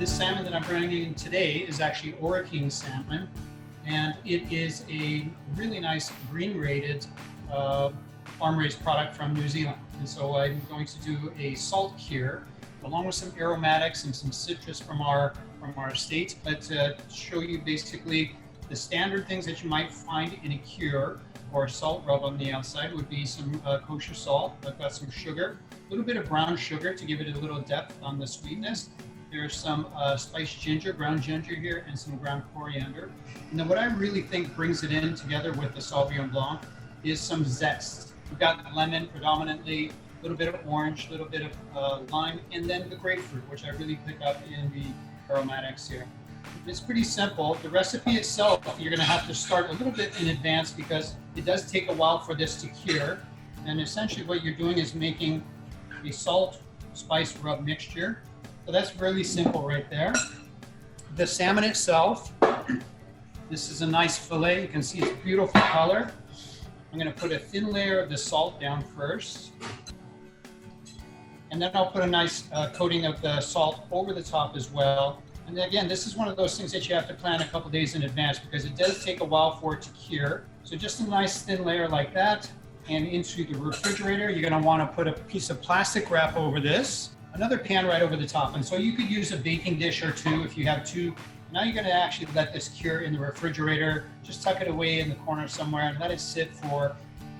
This salmon that I'm bringing today is actually King salmon, and it is a really nice green rated farm-raised product from New Zealand. And so I'm going to do a salt cure along with some aromatics and some citrus from our estate, but to show you basically the standard things that you might find in a cure or salt rub on the outside would be some kosher salt. I've got some sugar, a little bit of brown sugar to give it a little depth on the sweetness. There's some spiced ginger, ground ginger here, and some ground coriander. And then what I really think brings it in together with the Sauvignon Blanc is some zest. We've got lemon predominantly, a little bit of orange, a little bit of lime, and then the grapefruit, which I really pick up in the aromatics here. It's pretty simple. The recipe itself, you're gonna have to start a little bit in advance because it does take a while for this to cure. And essentially what you're doing is making a salt spice rub mixture. So that's really simple right there. The salmon itself, this is a nice fillet. You can see it's beautiful color. I'm gonna put a thin layer of the salt down first. And then I'll put a nice coating of the salt over the top as well. And again, this is one of those things that you have to plan a couple days in advance because it does take a while for it to cure. So just a nice thin layer like that. And into the refrigerator, you're gonna wanna put a piece of plastic wrap over this. Another pan right over the top. And so you could use a baking dish or two if you have two. Now you're gonna actually let this cure in the refrigerator. Just tuck it away in the corner somewhere and let it sit for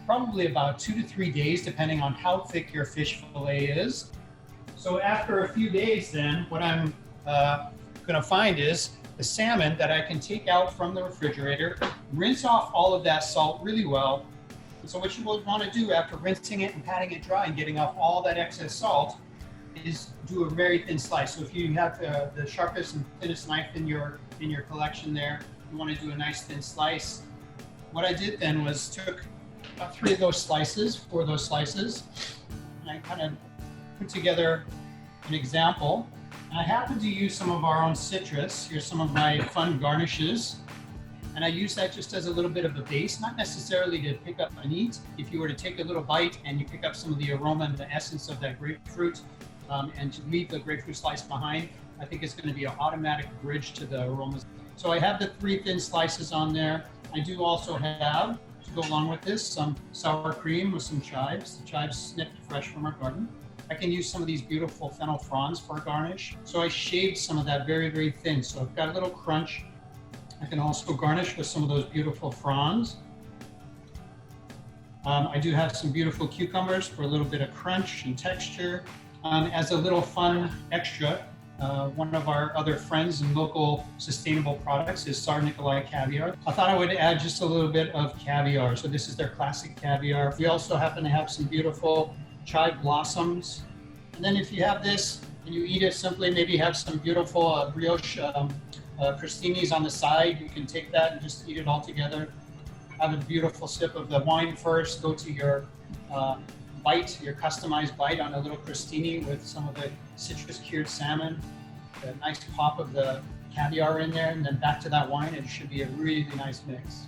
probably about 2 to 3 days, depending on how thick your fish fillet is. So after a few days then, what I'm gonna find is the salmon that I can take out from the refrigerator, rinse off all of that salt really well. And so what you will wanna do after rinsing it and patting it dry and getting off all that excess salt is do a very thin slice. So if you have the sharpest and thinnest knife in your collection there, you want to do a nice thin slice. What I did then was took about 4 of those slices, and I kind of put together an example. And I happen to use some of our own citrus. Here's some of my fun garnishes. And I use that just as a little bit of a base, not necessarily to pick up and eat. If you were to take a little bite and you pick up some of the aroma and the essence of that grapefruit, and to leave the grapefruit slice behind, I think it's going to be an automatic bridge to the aromas. So I have the 3 thin slices on there. I do also have, to go along with this, some sour cream with some chives. The chives snipped fresh from our garden. I can use some of these beautiful fennel fronds for a garnish. So I shaved some of that very, very thin. So I've got a little crunch. I can also garnish with some of those beautiful fronds. I do have some beautiful cucumbers for a little bit of crunch and texture. As a little fun extra, one of our other friends and local sustainable products is Tsar Nikolai caviar. I thought I would add just a little bit of caviar. So this is their classic caviar. We also happen to have some beautiful chive blossoms. And then if you have this and you eat it simply, maybe have some beautiful brioche crostinis on the side. You can take that and just eat it all together. Have a beautiful sip of the wine first, go to your bite, your customized bite on a little crostini with some of the citrus cured salmon, a nice pop of the caviar in there, and then back to that wine. It should be a really nice mix.